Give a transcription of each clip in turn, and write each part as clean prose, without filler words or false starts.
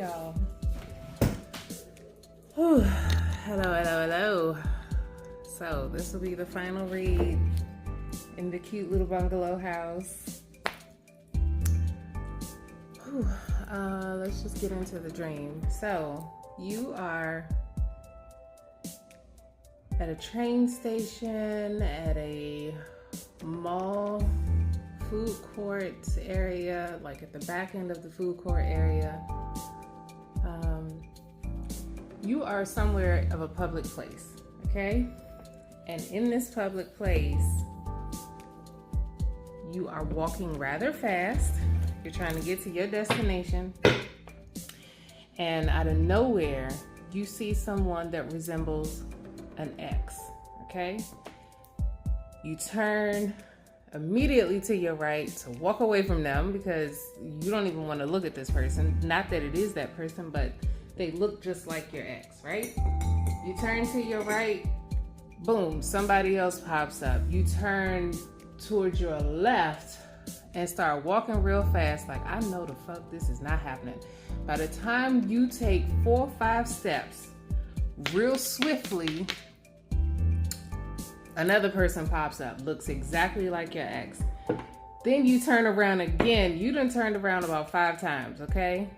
y'all. Whew. Hello. So this will be the final read in the cute little bungalow house. Whew. Let's just get into the dream. So you are at a train station, at a mall, food court area, like at the back end of the food court area. You are somewhere of a public place, okay? And in this public place, you are walking rather fast. You're trying to get to your destination. And out of nowhere, you see someone that resembles an ex, okay? You turn immediately to your right to walk away from them because you don't even want to look at this person. Not that it is that person, but they look just like your ex, right? You turn to your right, boom, somebody else pops up. You turn towards your left and start walking real fast like, I know the fuck this is not happening. By the time you take 4 or 5 steps real swiftly, another person pops up, looks exactly like your ex. Then you turn around again. You done turned around about 5 times, okay?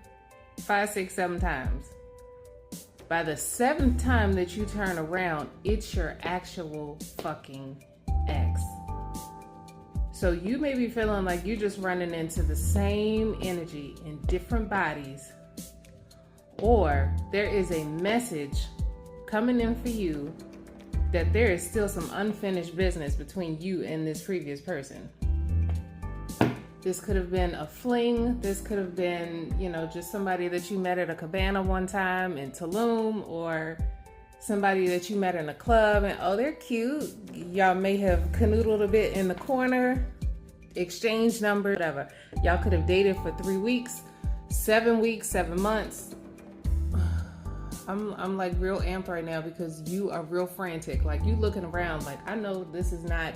5, 6, 7 times. By the 7th time that you turn around, it's your actual fucking ex. So you may be feeling like you're just running into the same energy in different bodies, or there is a message coming in for you that there is still some unfinished business between you and this previous person. This could have been a fling. This could have been, just somebody that you met at a cabana one time in Tulum, or somebody that you met in a club and, oh, they're cute. Y'all may have canoodled a bit in the corner, exchanged numbers, whatever. Y'all could have dated for 3 weeks, 7 weeks, 7 months. I'm like real amped right now because you are real frantic. Like you looking around like, I know this is not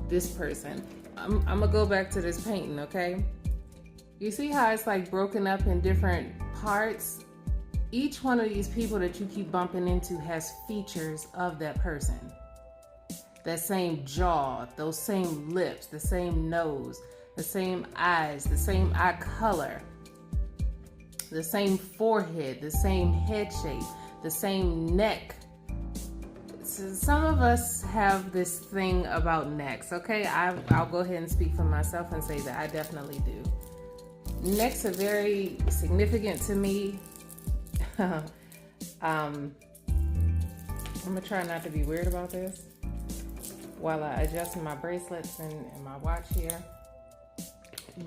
this person. I'm gonna go back to this painting, okay? You see how it's like broken up in different parts? Each one of these people that you keep bumping into has features of that person. That same jaw, those same lips, the same nose, the same eyes, the same eye color, the same forehead, the same head shape, the same neck. So some of us have this thing about necks, okay? I'll go ahead and speak for myself and say that I definitely do. Necks are very significant to me. I'm gonna try not to be weird about this while I adjust my bracelets and my watch here.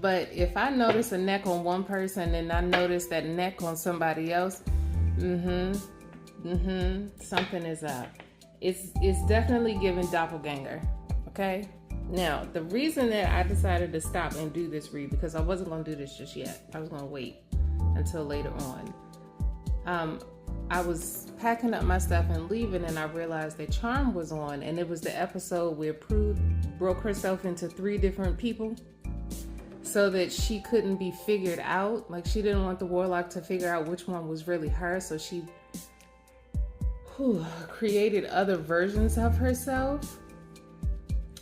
But if I notice a neck on one person and I notice that neck on somebody else, something is up. It's definitely giving doppelganger, okay? Now, the reason that I decided to stop and do this read, because I wasn't going to do this just yet. I was going to wait until later on. I was packing up my stuff and leaving, and I realized that Charm was on, and it was the episode where Prue broke herself into 3 different people so that she couldn't be figured out. Like, she didn't want the warlock to figure out which one was really her, so she created other versions of herself.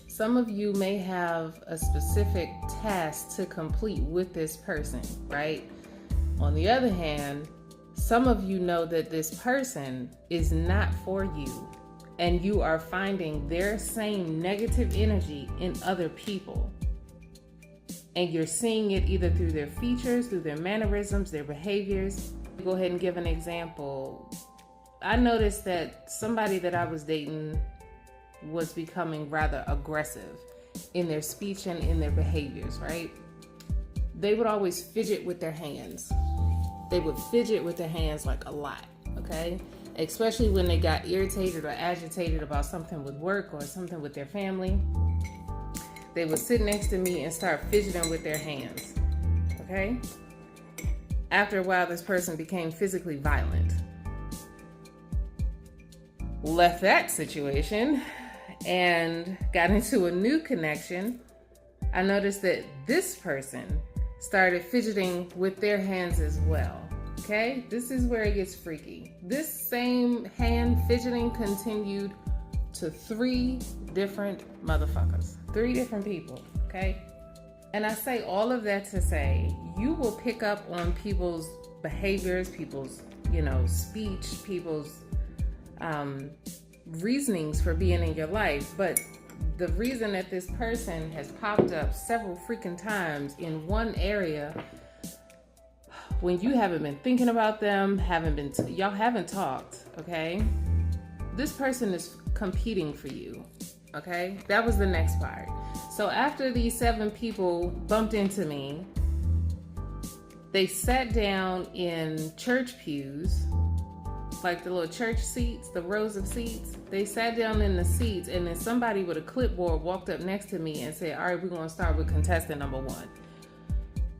Some of you may have a specific task to complete with this person, right? On the other hand, some of you know that this person is not for you, and you are finding their same negative energy in other people. And you're seeing it either through their features, through their mannerisms, their behaviors. Go ahead and give an example. I noticed that somebody that I was dating was becoming rather aggressive in their speech and in their behaviors, right? They would always fidget with their hands. They would fidget with their hands like a lot, okay? Especially when they got irritated or agitated about something with work or something with their family. They would sit next to me and start fidgeting with their hands, okay? After a while, this person became physically violent. Left that situation and got into a new connection. I noticed that this person started fidgeting with their hands as well. Okay, this is where it gets freaky. This same hand fidgeting continued to 3 different motherfuckers, 3 different people, okay? And I say all of that to say, you will pick up on people's behaviors, people's, speech, people's reasonings for being in your life. But the reason that this person has popped up several freaking times in one area, when you haven't been thinking about them, y'all haven't talked, okay? This person is competing for you, okay? That was the next part. So after these 7 people bumped into me, they sat down in church pews, like the little church seats, the rows of seats. They sat down in the seats, and then somebody with a clipboard walked up next to me and said, all right, we're going to start with contestant number 1.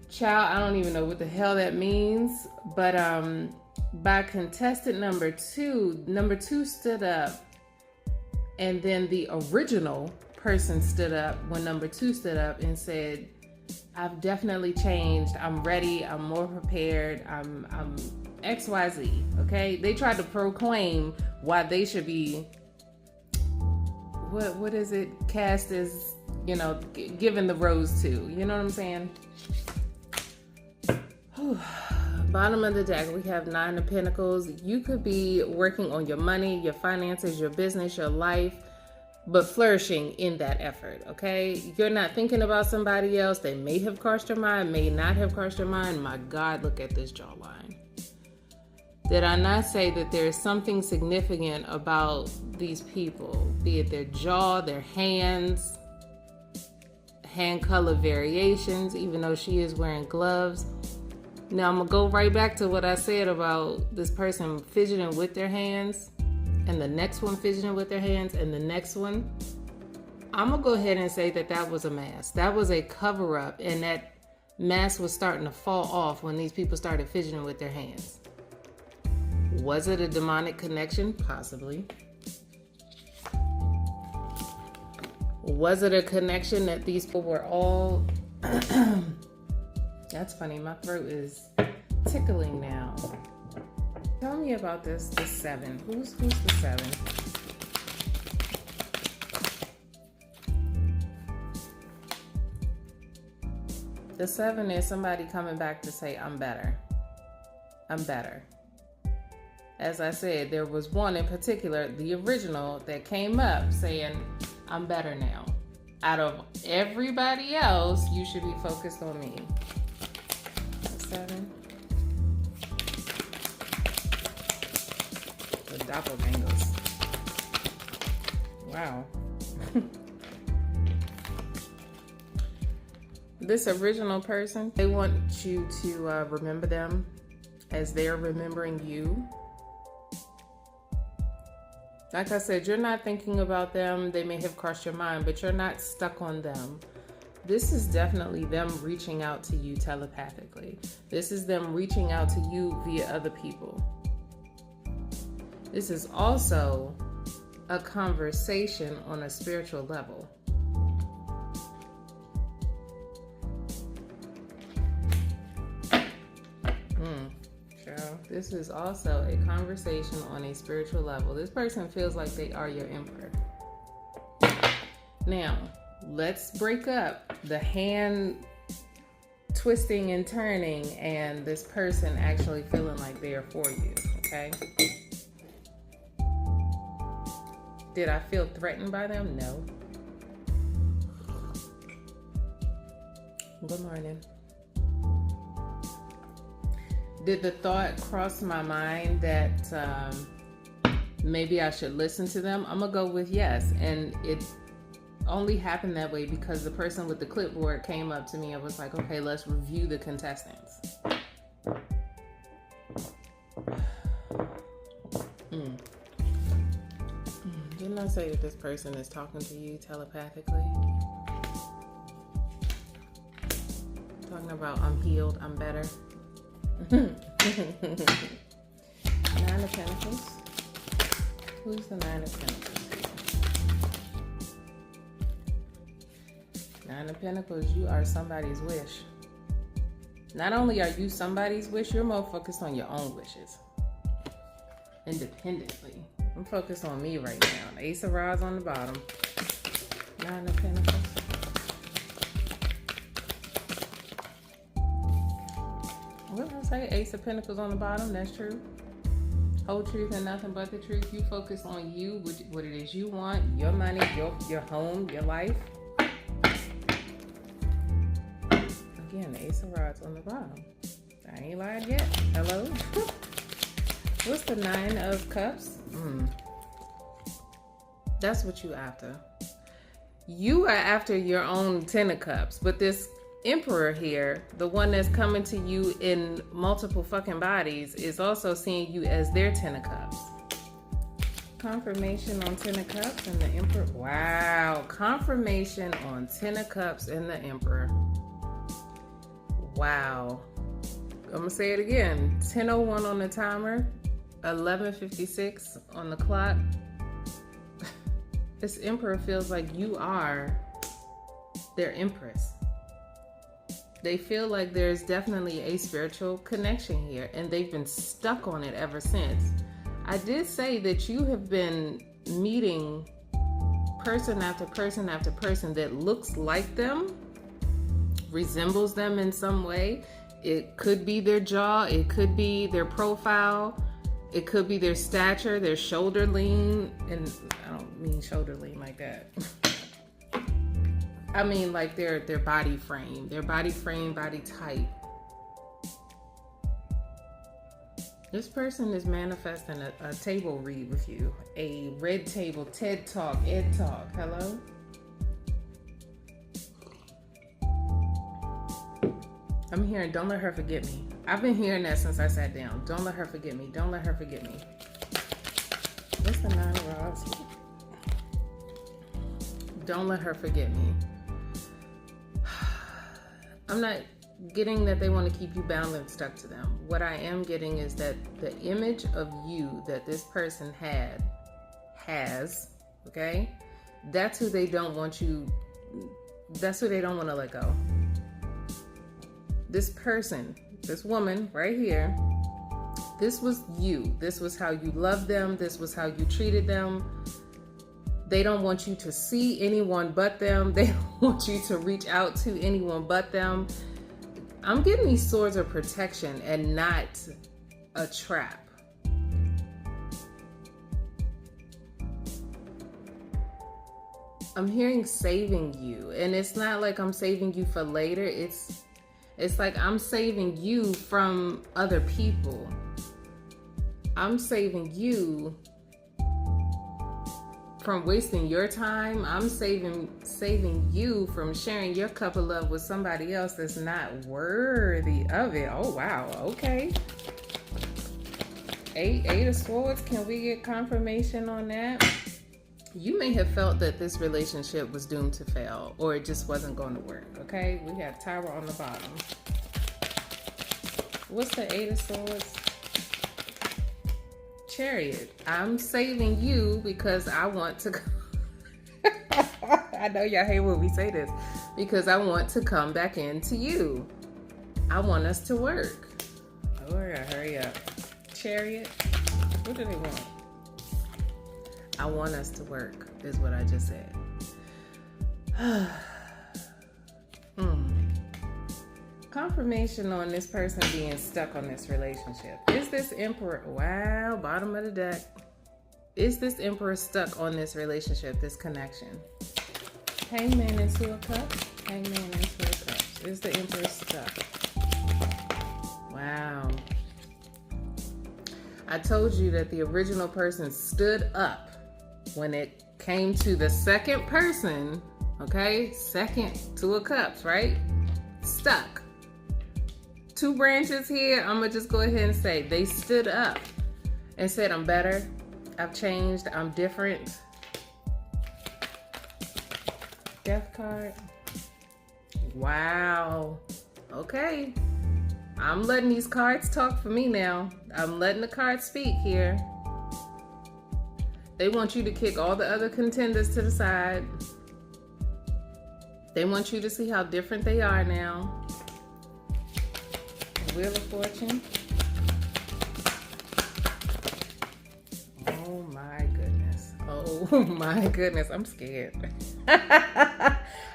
Child, I don't even know what the hell that means, but by contestant number 2 stood up, and then the original person stood up when number 2 stood up and said, I've definitely changed. I'm ready. I'm more prepared. I'm XYZ. Okay. They tried to proclaim why they should be, what is it? Cast as, given the rose to, you know what I'm saying? Bottom of the deck, we have 9 of Pentacles. You could be working on your money, your finances, your business, your life, but flourishing in that effort, okay? You're not thinking about somebody else. They may have crossed your mind, may not have crossed your mind. My God, look at this jawline. Did I not say that there is something significant about these people, be it their jaw, their hands, hand color variations, even though she is wearing gloves. Now, I'm going to go right back to what I said about this person fidgeting with their hands, and the next one fidgeting with their hands, and the next one. I'm going to go ahead and say that was a mask. That was a cover-up, and that mask was starting to fall off when these people started fidgeting with their hands. Was it a demonic connection? Possibly. Was it a connection that these people were all... That's funny. My throat is tickling now. Tell me about the 7. Who's the 7? The 7 is somebody coming back to say, I'm better. I'm better. As I said, there was one in particular, the original, that came up saying, I'm better now. Out of everybody else, you should be focused on me. 7. The doppelgangers. Wow. This original person, they want you to remember them as they're remembering you. Like I said, you're not thinking about them. They may have crossed your mind, but you're not stuck on them. This is definitely them reaching out to you telepathically. This is them reaching out to you via other people. This is also a conversation on a spiritual level. This is also a conversation on a spiritual level. This person feels like they are your emperor. Now, let's break up the hand twisting and turning and this person actually feeling like they are for you, okay? Did I feel threatened by them? No. Good morning. Did the thought cross my mind that maybe I should listen to them? I'm gonna go with yes. And it only happened that way because the person with the clipboard came up to me and was like, okay, let's review the contestants. Didn't I say that this person is talking to you telepathically? Talking about I'm healed, I'm better. 9 of Pentacles. Who's the 9 of Pentacles? 9 of Pentacles, you are somebody's wish. Not only are you somebody's wish, you're more focused on your own wishes. Independently. I'm focused on me right now. Ace of Rods on the bottom. Nine of Pentacles. What did I say? Ace of Pentacles on the bottom. That's true. Whole truth and nothing but the truth. You focus on you, what it is you want, your money, your home, your life. Again, the Ace of Rods on the bottom. I ain't lied yet. Hello? What's the Nine of Cups? That's what you after. You are after your own Ten of Cups, but this Emperor here, the one that's coming to you in multiple fucking bodies, is also seeing you as their Ten of Cups. Confirmation on Ten of Cups and the Emperor. Wow. Confirmation on Ten of Cups and the Emperor. Wow. I'm going to say it again. 10:01 on the timer. 11:56 on the clock. This Emperor feels like you are their Empress. They feel like there's definitely a spiritual connection here, and they've been stuck on it ever since. I did say that you have been meeting person after person after person that looks like them, resembles them in some way. It could be their jaw, it could be their profile, it could be their stature, their shoulder lean, and I don't mean shoulder lean like that. I mean like their body frame, body type. This person is manifesting a table read with you. A red table, TED Talk, Ed Talk. Hello? I'm hearing, don't let her forget me. I've been hearing that since I sat down. Don't let her forget me. Don't let her forget me. What's the Nine of Rods? Don't let her forget me. I'm not getting that they want to keep you bound and stuck to them. What I am getting is that the image of you that this person has, okay? That's who they don't want you, that's who they don't want to let go. This person, this woman right here, this was you. This was how you loved them. This was how you treated them. They don't want you to see anyone but them. They don't want you to reach out to anyone but them. I'm getting these swords of protection and not a trap. I'm hearing saving you, and it's not like I'm saving you for later. It's like I'm saving you from other people. I'm saving you from wasting your time. I'm saving you from sharing your cup of love with somebody else that's not worthy of it. Oh wow, okay. Eight of Swords, can we get confirmation on that? You may have felt that this relationship was doomed to fail, or it just wasn't going to work, okay? We have Tower on the bottom. What's the Eight of Swords? Chariot. I'm saving you because I want to I know y'all hate when we say this, because I want to come back into you. I want us to work. Oh, hurry up. Chariot. What do they want? I want us to work, is what I just said. Confirmation on this person being stuck on this relationship. Is this Emperor, wow, bottom of the deck. Is this Emperor stuck on this relationship, this connection? Hangman and Two of Cups. Hangman and Two of Cups. Is the Emperor stuck? Wow. I told you that the original person stood up when it came to the second person, okay? Second Two of Cups, right? Stuck. Two branches here. I'm gonna just go ahead and say they stood up and said, I'm better, I've changed, I'm different. Death card. Wow. Okay. I'm letting these cards talk for me now. I'm letting the cards speak here. They want you to kick all the other contenders to the side. They want you to see how different they are now. Wheel of Fortune. Oh my goodness. Oh my goodness. I'm scared.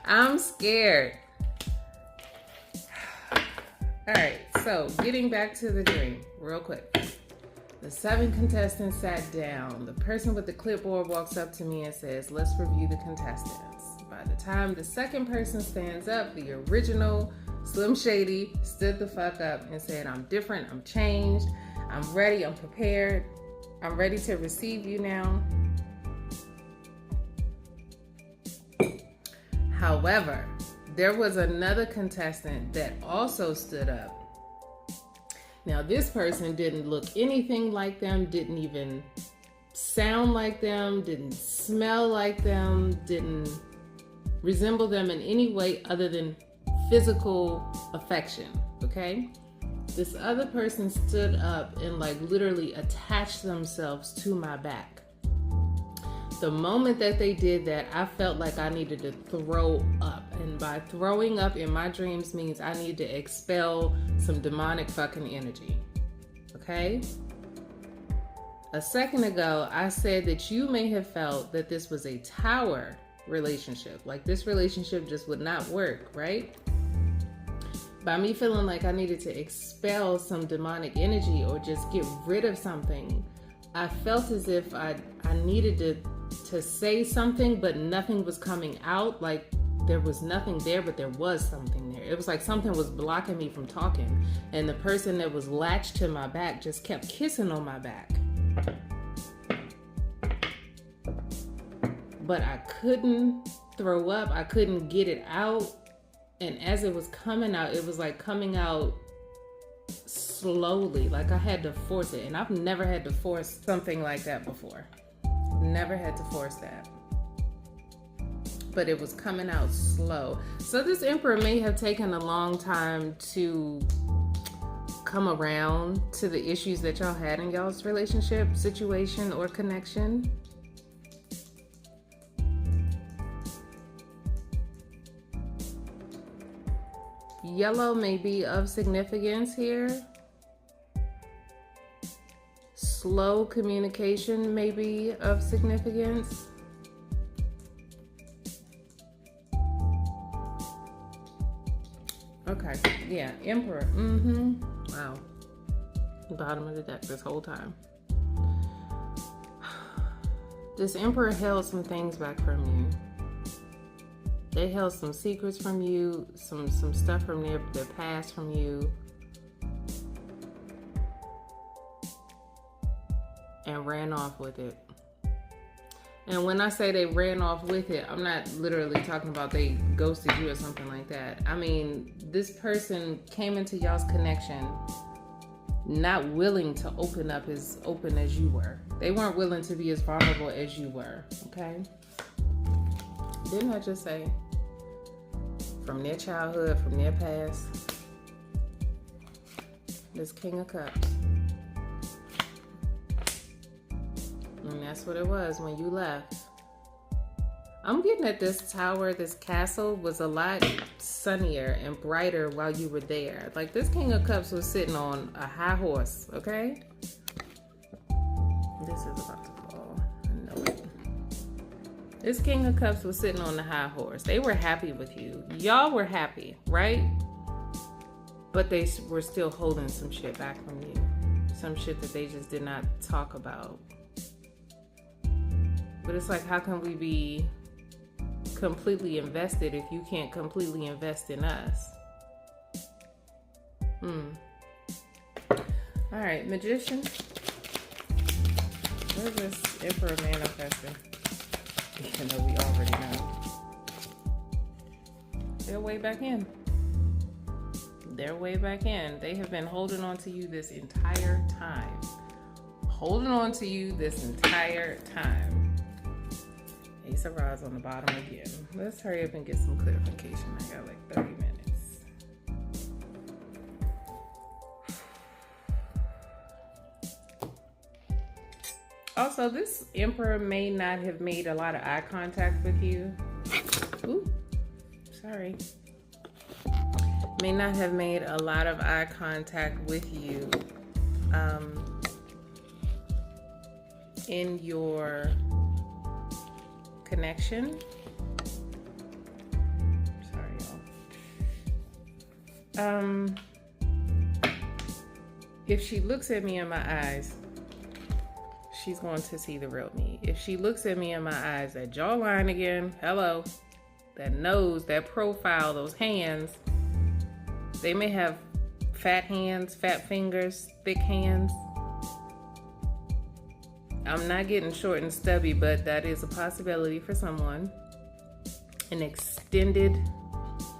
I'm scared. All right, so getting back to the dream real quick. The 7 contestants sat down. The person with the clipboard walks up to me and says, let's review the contestants. By the time the second person stands up, the original Slim Shady stood the fuck up and said, I'm different, I'm changed, I'm ready, I'm prepared, I'm ready to receive you now. However, there was another contestant that also stood up. Now, this person didn't look anything like them, didn't even sound like them, didn't smell like them, didn't resemble them in any way other than physical affection, okay? This other person stood up and like literally attached themselves to my back. The moment that they did that, I felt like I needed to throw up. And by throwing up in my dreams means I need to expel some demonic fucking energy. Okay? A second ago, I said that you may have felt that this was a tower relationship. Like this relationship just would not work, right? By me feeling like I needed to expel some demonic energy or just get rid of something, I felt as if I needed to say something, but nothing was coming out. Like there was nothing there, but there was something there. It was like something was blocking me from talking. And the person that was latched to my back just kept kissing on my back. But I couldn't throw up. I couldn't get it out. And as it was coming out, it was like coming out slowly. Like I had to force it. And I've never had to force something like that before. Never had to force that. But it was coming out slow. So this emperor may have taken a long time to come around to the issues that y'all had in y'all's relationship, situation, or connection. Yellow may be of significance here. Slow communication may be of significance. Okay, yeah, Emperor. Wow. Bottom of the deck this whole time. This Emperor held some things back from you. They held some secrets from you, some stuff from their past from you. And ran off with it. And when I say they ran off with it, I'm not literally talking about they ghosted you or something like that. I mean, this person came into y'all's connection not willing to open up as open as you were. They weren't willing to be as vulnerable as you were, okay? Didn't I just say from their childhood, from their past? This King of Cups. And that's what it was when you left. I'm getting at this tower, this castle was a lot sunnier and brighter while you were there. Like this King of Cups was sitting on a high horse, okay? This is about to fall. I know it. This King of Cups was sitting on the high horse. They were happy with you. Y'all were happy, right? But they were still holding some shit back from you. Some shit that they just did not talk about. But it's like, how can we be completely invested if you can't completely invest in us? All right, Magician. Where's this Emperor manifesting? Even though we already know. They're way back in. They're way back in. They have been holding on to you this entire time. Holding on to you this entire time. Ace of Rods on the bottom again. Let's hurry up and get some clarification. I got like 30 minutes. Also, this Emperor may not have made a lot of eye contact with you. Ooh, sorry. may not have made a lot of eye contact with you in your connection. Sorry, y'all. If she looks at me in my eyes, she's going to see the real me. If she looks at me in my eyes, that jawline again, hello, that nose, that profile, those hands, they may have fat hands, fat fingers, thick hands. I'm not getting short and stubby, but that is a possibility for someone. An extended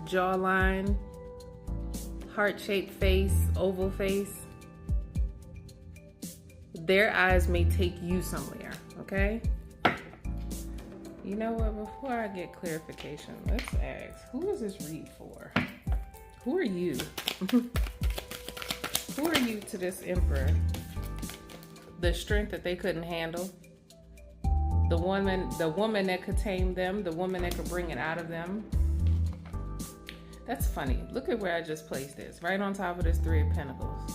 jawline, heart-shaped face, oval face. Their eyes may take you somewhere, okay? You know what? Before I get clarification, let's ask, who is this read for? Who are you? Who are you to this Emperor? The strength that they couldn't handle. The woman that could tame them, the woman that could bring it out of them. That's funny. Look at where I just placed this, right on top of this Three of Pentacles.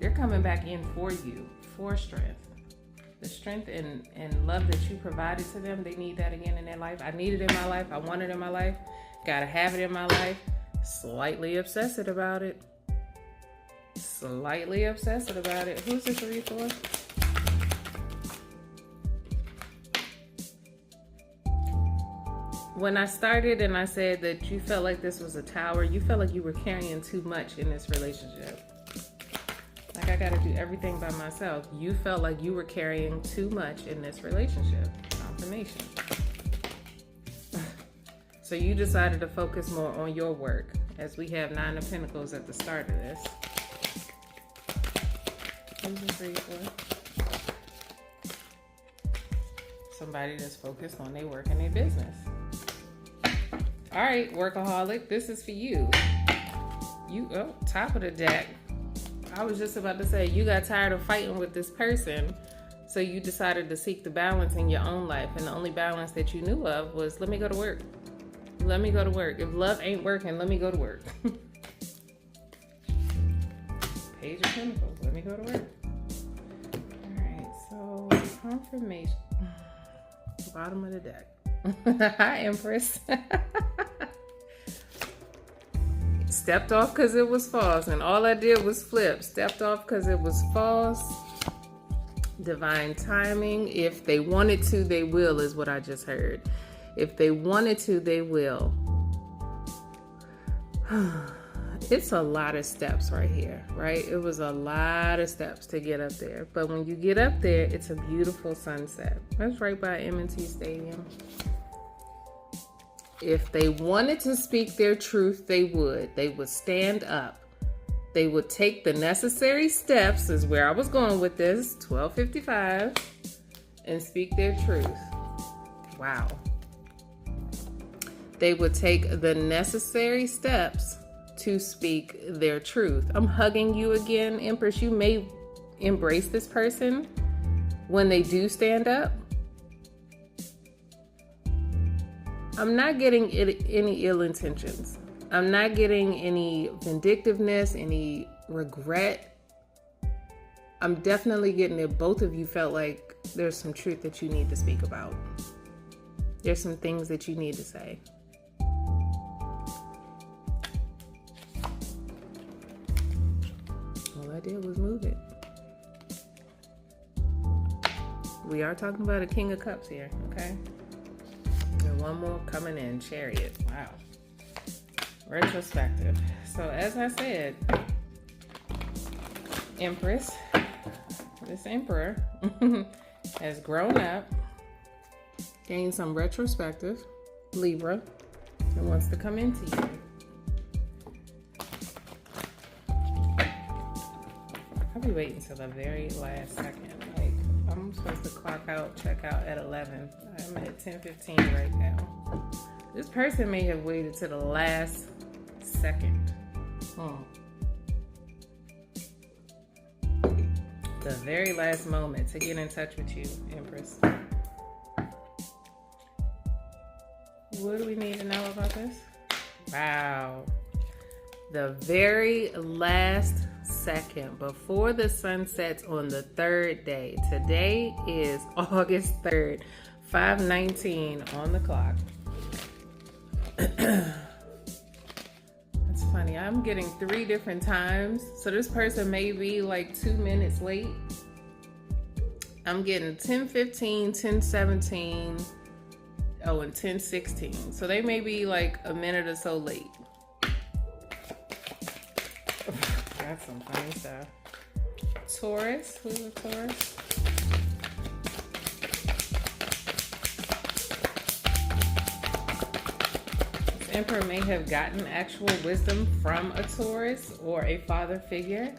They're coming back in for you, for strength. The strength and love that you provided to them, they need that again in their life. I need it in my life. I want it in my life. Gotta have it in my life. Slightly obsessive about it. Slightly obsessive about it. Who's this read for? When I started and I said that you felt like this was a tower, you felt like you were carrying too much in this relationship. Like, I gotta do everything by myself. You felt like you were carrying too much in this relationship. Confirmation. So you decided to focus more on your work, as we have Nine of Pentacles at the start of this. Who's this read for? Somebody that's focused on their work and their business. All right, workaholic, this is for you. Top of the deck. I was just about to say, you got tired of fighting with this person, so you decided to seek the balance in your own life, and the only balance that you knew of was, let me go to work. Let me go to work. If love ain't working, let me go to work. Page of Pentacles, let me go to work. All right, so confirmation. Bottom of the deck. Hi, Empress. Stepped off because it was false, and all I did was flip. Stepped off because it was false. Divine timing. If they wanted to, they will, is what I just heard. If they wanted to, they will. It's a lot of steps right here, right? It was a lot of steps to get up there. But when you get up there, it's a beautiful sunset. That's right by M&T Stadium. If they wanted to speak their truth, they would. They would stand up. They would take the necessary steps, is where I was going with this, 1255, and speak their truth. Wow. They would take the necessary steps to speak their truth. I'm hugging you again, Empress. You may embrace this person when they do stand up. I'm not getting any ill intentions. I'm not getting any vindictiveness, any regret. I'm definitely getting that both of you felt like there's some truth that you need to speak about. There's some things that you need to say. All I did was move it. We are talking about a King of Cups here, okay? And one more coming in, Chariot. Wow. Retrospective. So as I said, Empress, this Emperor, has grown up, gained some retrospective, Libra, and wants to come into you. I'll be waiting till the very last second. Like, I'm supposed to clock out, check out at 11. I'm at 10:15 right now. This person may have waited to the last second. The very last moment to get in touch with you, Empress. What do we need to know about this? Wow. The very last second before the sun sets on the third day. Today is August 3rd, 5:19 on the clock. That's funny. I'm getting 3 different times. So this person may be like 2 minutes late. I'm getting 10:15, 10:17, and 10:16. So they may be like a minute or so late. That's some funny stuff. Taurus, who's a Taurus? This Emperor may have gotten actual wisdom from a Taurus or a father figure.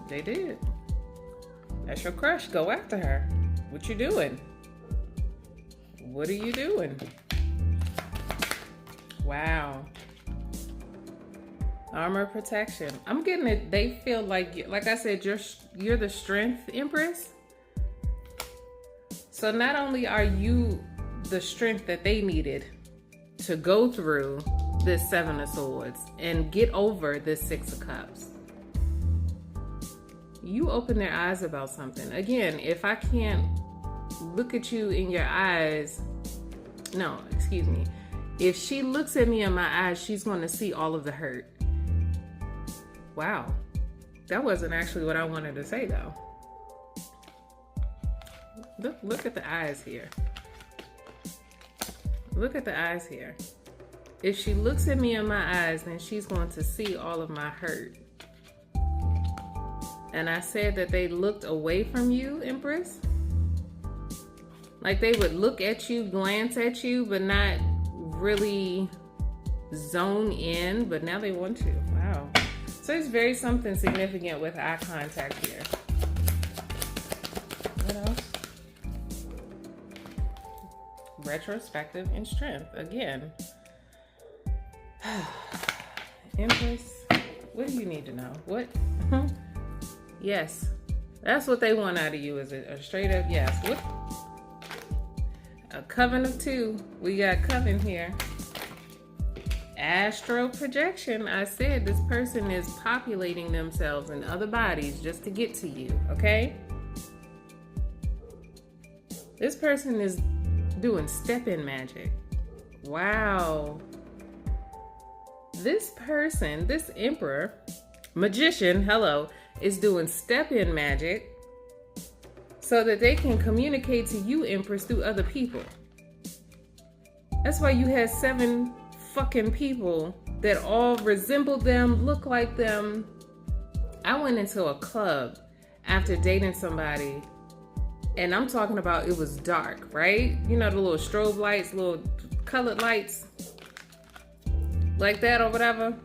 They did. That's your crush. Go after her. What you doing? What are you doing? Wow. Armor protection. I'm getting it. They feel like I said, you're the strength Empress. So not only are you the strength that they needed to go through this 7 of Swords and get over this 6 of Cups, you open their eyes about something. Again, if I can't look at you in your eyes, no, excuse me. If she looks at me in my eyes, she's going to see all of the hurt. Wow. That wasn't actually what I wanted to say, though. Look at the eyes here. Look at the eyes here. If she looks at me in my eyes, then she's going to see all of my hurt. And I said that they looked away from you, Empress. Like they would look at you, glance at you, but not really zone in. But now they want to. Wow. So there's very something significant with eye contact here. What else? Retrospective and strength. Again. Empress, what do you need to know? What? Yes. That's what they want out of you, is it? A straight up yes. What? A coven of 2. We got coven here. Astral projection. I said this person is populating themselves in other bodies just to get to you, okay? This person is doing step-in magic. Wow. This person, this Emperor, magician, hello, is doing step-in magic so that they can communicate to you, Empress, through other people. That's why you had 7 fucking people that all resembled them, look like them. I went into a club after dating somebody, and I'm talking about it was dark, right? You know, the little strobe lights, little colored lights like that or whatever.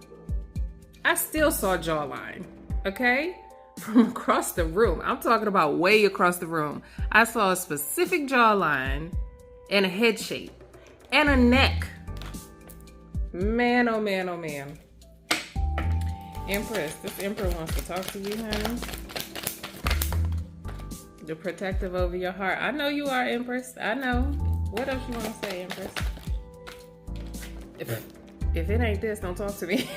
I still saw jawline, okay? From across the room. I'm talking about way across the room. I saw a specific jawline and a head shape and a neck. Man, oh man, oh man. Empress, this Emperor wants to talk to you, honey. The protective over your heart. I know you are, Empress. I know. What else you want to say, Empress? If it ain't this, don't talk to me.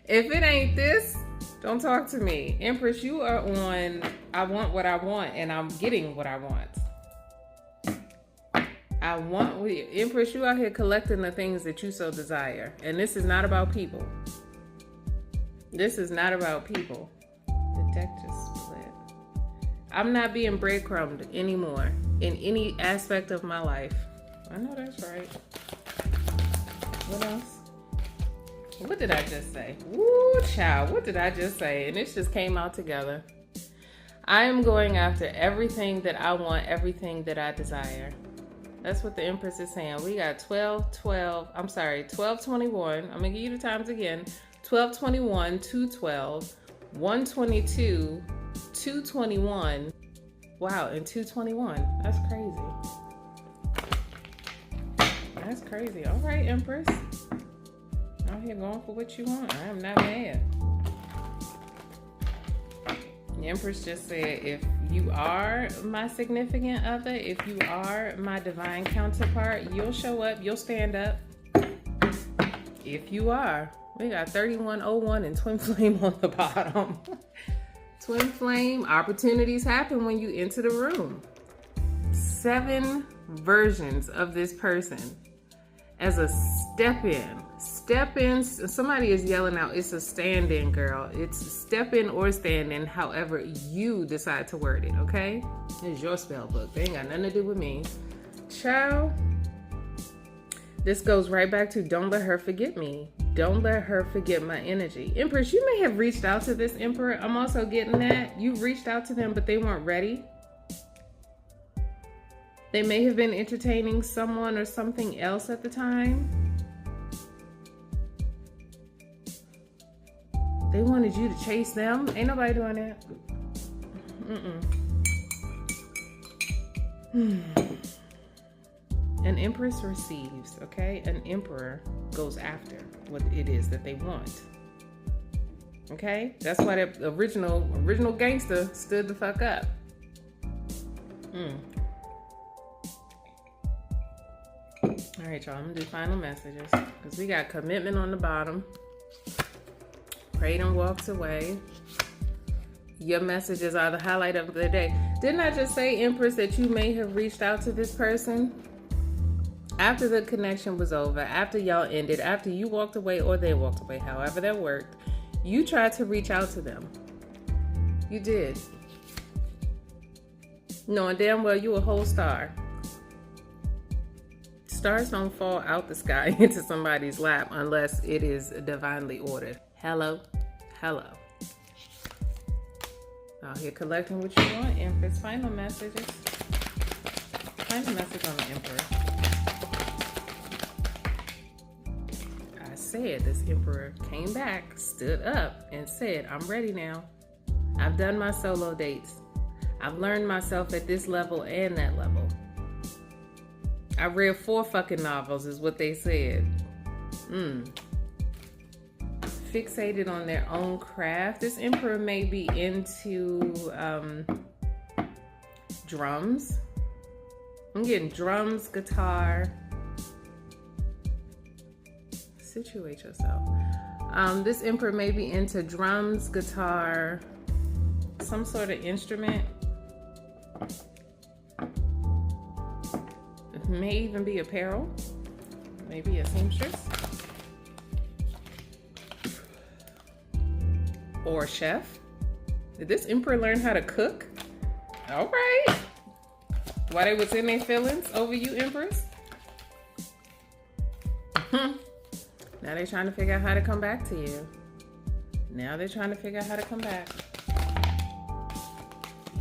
If it ain't this, don't talk to me. Empress, you are on I want what I want, and I'm getting what I want. Empress, you out here collecting the things that you so desire. And this is not about people. This is not about people. The deck just split. I'm not being breadcrumbed anymore in any aspect of my life. I know that's right. What else? What did I just say? Woo, child. What did I just say? And this just came out together. I am going after everything that I want, everything that I desire. That's what the Empress is saying. We got 1221. I'm going to give you the times again. 1221, 212, 122, 221. Wow, and 221. That's crazy. That's crazy. All right, Empress. Out here going for what you want. I am not mad. The Empress just said, if you are my significant other, if you are my divine counterpart, you'll show up, you'll stand up. If you are, we got 3101 and twin flame on the bottom. Twin flame, opportunities happen when you enter the room. 7 versions of this person as a step in. Step in, somebody is yelling out, it's a stand in, girl. It's step in or stand in, however you decide to word it, okay? It's your spell book. They ain't got nothing to do with me. Ciao. This goes right back to don't let her forget me. Don't let her forget my energy. Empress, you may have reached out to this Emperor. I'm also getting that. You reached out to them, but they weren't ready. They may have been entertaining someone or something else at the time. They wanted you to chase them. Ain't nobody doing that. An empress receives, okay? An emperor goes after what it is that they want. Okay? That's why that original gangster stood the fuck up. All right, y'all. I'm gonna do final messages because we got commitment on the bottom. Prayed and walked away. Your messages are the highlight of the day. Didn't I just say, Empress, that you may have reached out to this person after the connection was over, after y'all ended, after you walked away or they walked away, however that worked? You tried to reach out to them. You did. Knowing damn well you a whole star. Stars don't fall out the sky into somebody's lap unless it is divinely ordered. Hello. Out here collecting what you want, Empress. Final messages. Final message on the Emperor. I said this Emperor came back, stood up, and said, I'm ready now. I've done my solo dates. I've learned myself at this level and that level. I read 4 fucking novels is what they said. Fixated on their own craft. This Emperor may be into drums. I'm getting drums, guitar. Situate yourself. This Emperor may be into drums, guitar, some sort of instrument. It may even be apparel. Maybe a seamstress. Or a chef. Did this Emperor learn how to cook? All right. Why they was in their feelings over you, Empress? Now they're trying to figure out how to come back to you.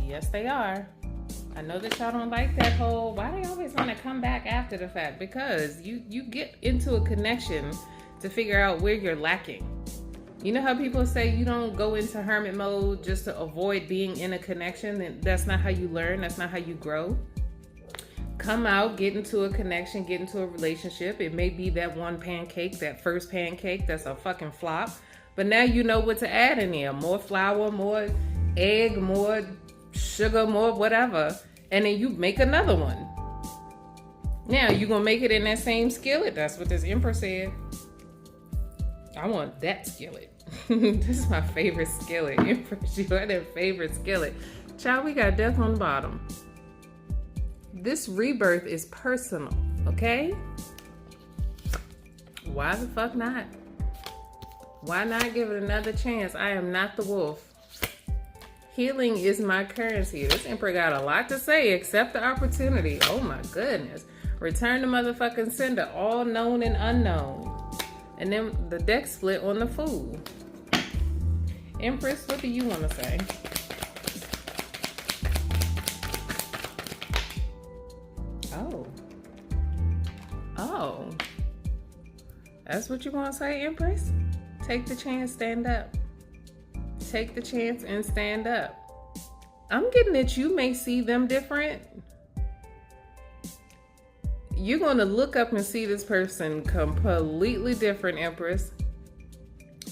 Yes, they are. I know that y'all don't like that whole, why they always want to come back after the fact? Because you get into a connection to figure out where you're lacking. You know how people say you don't go into hermit mode just to avoid being in a connection? And that's not how you learn. That's not how you grow. Come out, get into a connection, get into a relationship. It may be that one pancake, that first pancake that's a fucking flop. But now you know what to add in there. More flour, more egg, more sugar, more whatever. And then you make another one. Now you're going to make it in that same skillet. That's what this Emperor said. I want that skillet. This is my favorite skillet. Empress, you are their favorite skillet. Child, we got death on the bottom. This rebirth is personal, okay? Why the fuck not? Why not give it another chance? I am not the wolf. Healing is my currency. This Emperor got a lot to say. Accept the opportunity. Oh my goodness. Return the motherfucking sender. All known and unknown. And then the deck split on the Fool. Empress, what do you want to say? Oh. That's what you want to say, Empress? Take the chance, stand up. Take the chance and stand up. I'm getting that you may see them different. You're going to look up and see this person completely different, Empress.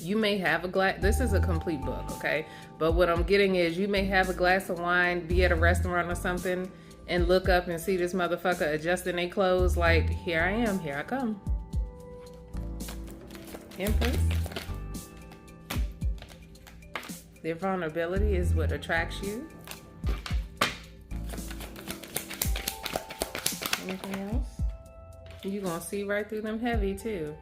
You may have a glass. This is a complete book, okay? But what I'm getting is you may have a glass of wine, be at a restaurant or something, and look up and see this motherfucker adjusting their clothes like, here I am, here I come. Empress. Their vulnerability is what attracts you. Anything else? You're going to see right through them heavy, too.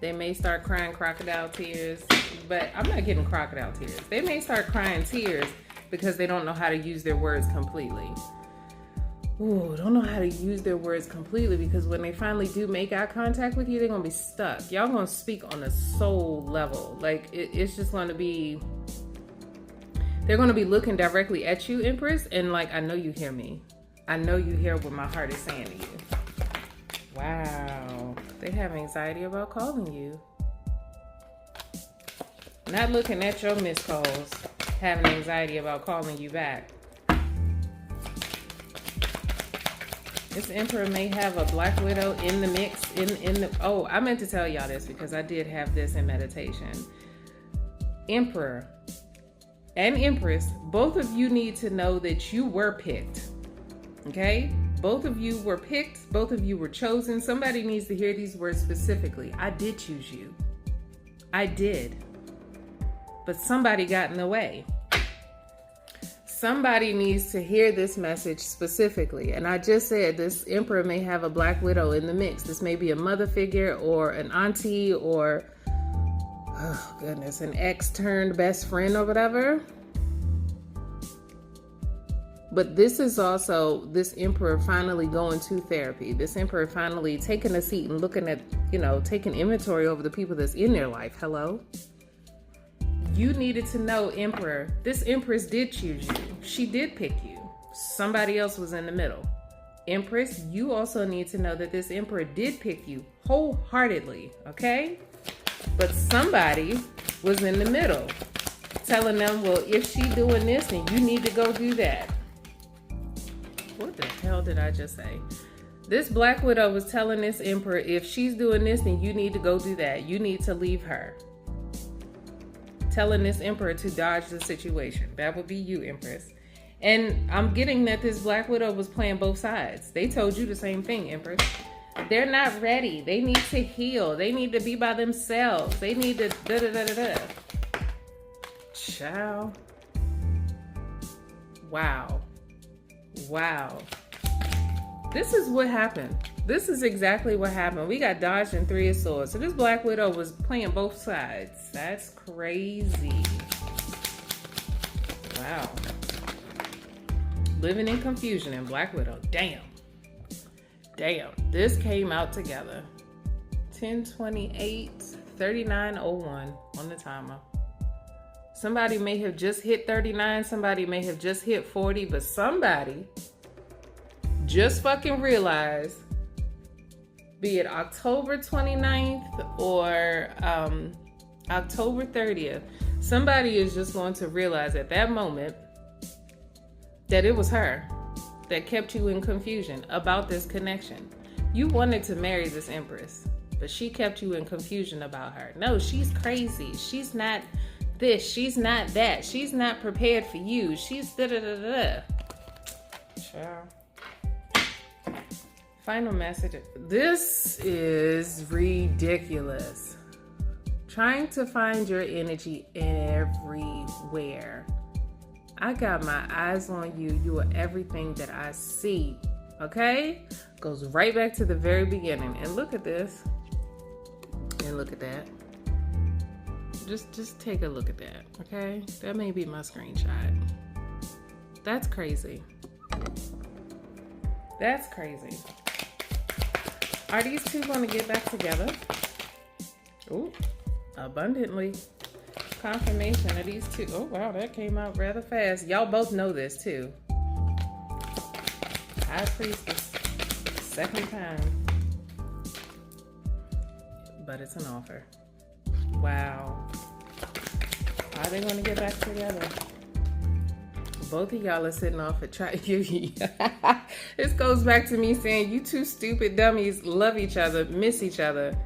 They may start crying crocodile tears, but I'm not getting crocodile tears. They may start crying tears because they don't know how to use their words completely. Ooh, don't know how to use their words completely, because when they finally do make eye contact with you, they're going to be stuck. Y'all going to speak on a soul level. Like, it's just going to be... They're going to be looking directly at you, Empress, and like, I know you hear me. I know you hear what my heart is saying to you. Wow. They have anxiety about calling you. Not looking at your missed calls, having anxiety about calling you back. This Emperor may have a Black Widow in the mix. Oh, I meant to tell y'all this because I did have this in meditation. Emperor and Empress, both of you need to know that you were picked. Okay? Both of you were picked. Both of you were chosen. Somebody needs to hear these words specifically. I did choose you. I did. But somebody got in the way. Somebody needs to hear this message specifically. And I just said this Emperor may have a Black Widow in the mix. This may be a mother figure or an auntie or, oh goodness, an ex turned best friend or whatever. But this is also this Emperor finally going to therapy. This Emperor finally taking a seat and looking at, taking inventory over the people that's in their life. Hello? You needed to know, Emperor, this Empress did choose you. She did pick you. Somebody else was in the middle. Empress, you also need to know that this Emperor did pick you wholeheartedly, okay? But somebody was in the middle, telling them, well, if she doing this, then you need to go do that. What the hell did I just say? This Black Widow was telling this Emperor, if she's doing this, then you need to go do that. You need to leave her. Telling this Emperor to dodge the situation. That would be you, Empress. And I'm getting that this Black Widow was playing both sides. They told you the same thing, Empress. They're not ready. They need to heal. They need to be by themselves. They need to da-da-da-da-da. Ciao. Wow. Wow. This is what happened. This is exactly what happened. We got dodged in 3 of Swords. So this Black Widow was playing both sides. That's crazy. Wow. Living in confusion in Black Widow. Damn. Damn. This came out together. 10/28, 39:01 on the timer. Somebody may have just hit 39. Somebody may have just hit 40. But somebody just fucking realized, be it October 29th or October 30th, somebody is just going to realize at that moment that it was her that kept you in confusion about this connection. You wanted to marry this Empress, but she kept you in confusion about her. No, she's crazy. She's not this. She's not that. She's not prepared for you. She's da-da-da-da. Ciao. Final message. This is ridiculous. Trying to find your energy everywhere. I got my eyes on you. You are everything that I see. Okay? Goes right back to the very beginning. And look at this. And look at that. Just take a look at that. Okay? That may be my screenshot. That's crazy. That's crazy. Are these two going to get back together? Ooh, abundantly. Confirmation of these two. Oh, wow, that came out rather fast. Y'all both know this, too. High Priestess. Second time. But it's an offer. Wow. Are they going to get back together? Both of y'all are sitting off at This goes back to me saying you two stupid dummies love each other, miss each other.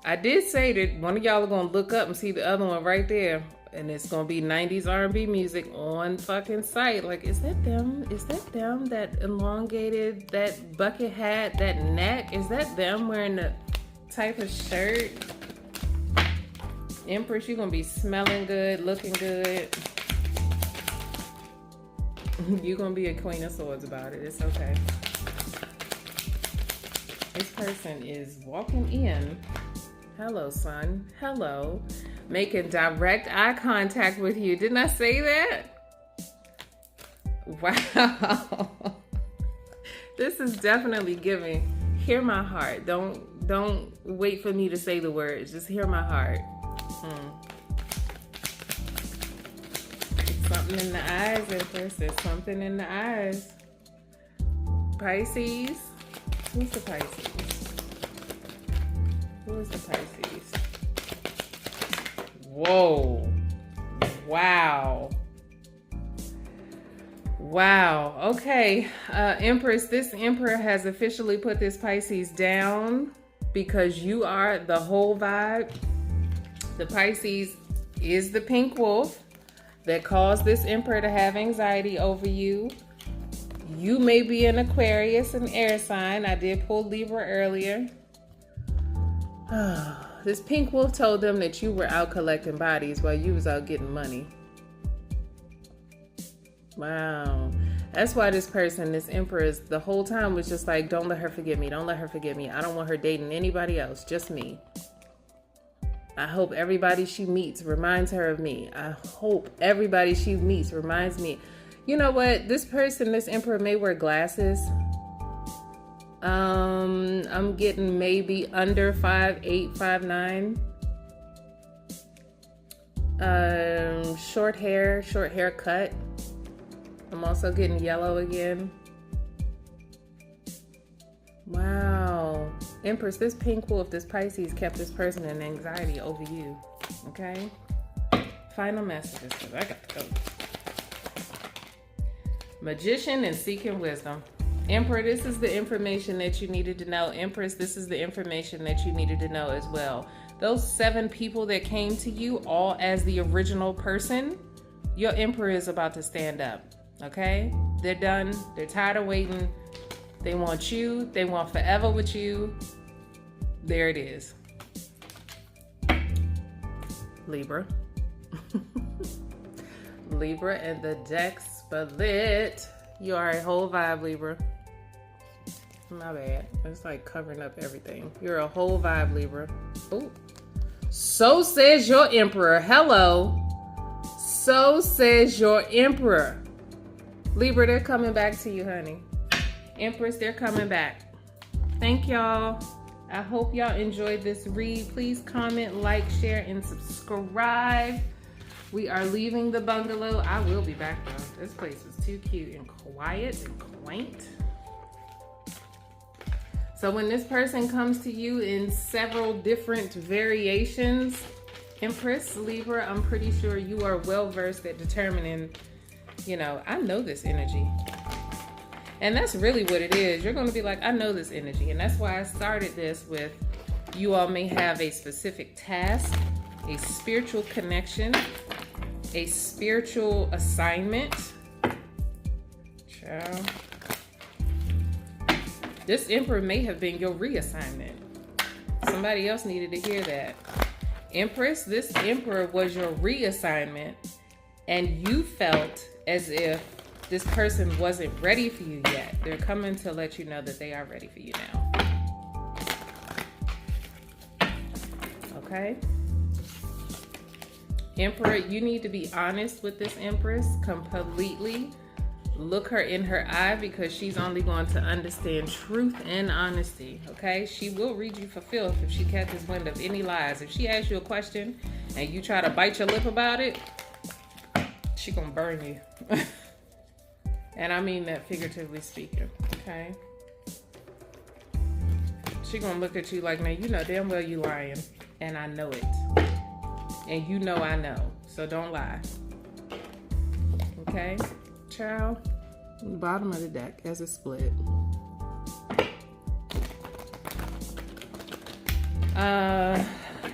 I did say that one of y'all are gonna look up and see the other one right there, and it's gonna be 90s R&B music on fucking sight. Like, is that them? Is that them? That elongated, that bucket hat, that neck? Is that them wearing the type of shirt? Empress, you're gonna be smelling good, looking good. You're gonna be a Queen of Swords about it. It's okay. This person is walking in. Hello, son. Hello. Making direct eye contact with you. Didn't I say that? Wow. This is definitely giving. Hear my heart. Don't wait for me to say the words. Just hear my heart. Something in the eyes, Empress. There's something in the eyes. Pisces. Who's the Pisces? Who is the Pisces? Whoa. Wow. Wow. Okay. Empress, this Emperor has officially put this Pisces down because you are the whole vibe. The Pisces is the pink wolf that caused this Emperor to have anxiety over you. You may be an Aquarius, an air sign. I did pull Libra earlier. This pink wolf told them that you were out collecting bodies while you was out getting money. Wow. That's why this person, this Empress, the whole time was just like, don't let her forget me. Don't let her forget me. I don't want her dating anybody else, just me. I hope everybody she meets reminds her of me. I hope everybody she meets reminds me. You know what? This person, this Emperor, may wear glasses. I'm getting maybe under 5'8", 5'9". Short haircut. I'm also getting yellow again. Wow. Empress, this pink wolf, this Pisces kept this person in anxiety over you. Okay? Final messages, because I got to go. Magician and seeking wisdom. Emperor, this is the information that you needed to know. Empress, this is the information that you needed to know as well. Those 7 people that came to you all as the original person, your Emperor is about to stand up. Okay? They're done. They're tired of waiting. They want you. They want forever with you. There it is. Libra. Libra and the deck split. You are a whole vibe, Libra. My bad. It's like covering up everything. You're a whole vibe, Libra. Oh. So says your Emperor. Hello. So says your Emperor. Libra, they're coming back to you, honey. Empress, they're coming back. Thank y'all. I hope y'all enjoyed this read. Please comment, like, share, and subscribe. We are leaving the bungalow. I will be back though. This place is too cute and quiet and quaint. So when this person comes to you in several different variations, Empress, Libra, I'm pretty sure you are well versed at determining, you know, I know this energy. And that's really what it is. You're going to be like, I know this energy. And that's why I started this with, you all may have a specific task, a spiritual connection, a spiritual assignment. Ciao. This Emperor may have been your reassignment. Somebody else needed to hear that. Empress, this Emperor was your reassignment, and you felt as if this person wasn't ready for you yet. They're coming to let you know that they are ready for you now. Okay? Emperor, you need to be honest with this Empress completely. Look her in her eye, because she's only going to understand truth and honesty. Okay? She will read you for filth if she catches wind of any lies. If she asks you a question and you try to bite your lip about it, she gonna burn you. And I mean that figuratively speaking, okay? She gonna look at you like, now you know damn well you lying, and I know it. And you know I know, so don't lie. Okay? Ciao. Bottom of the deck as a split.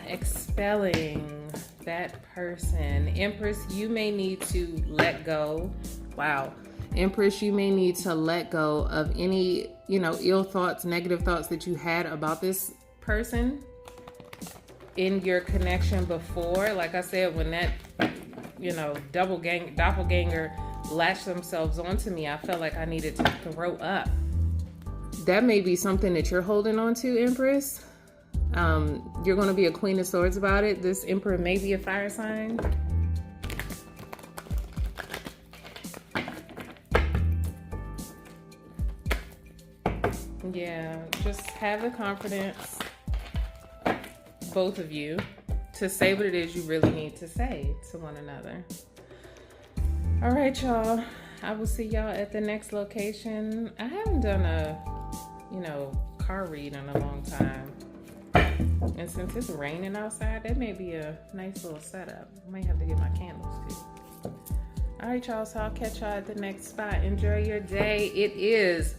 Expelling that person. Empress, you may need to let go. Wow. Empress, you may need to let go of any, ill thoughts, negative thoughts that you had about this person in your connection before. Like I said, when that, doppelganger latched themselves onto me, I felt like I needed to throw up. That may be something that you're holding on to, Empress. You're going to be a Queen of Swords about it. This Emperor may be a fire sign. Yeah, just have the confidence, both of you, to say what it is you really need to say to one another. All right, y'all. I will see y'all at the next location. I haven't done a, car read in a long time. And since it's raining outside, that may be a nice little setup. I might have to get my candles too. All right, y'all. So I'll catch y'all at the next spot. Enjoy your day. It is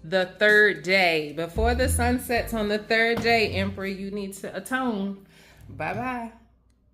the third day. Before the sun sets on the third day, Emperor, you need to atone. Bye-bye.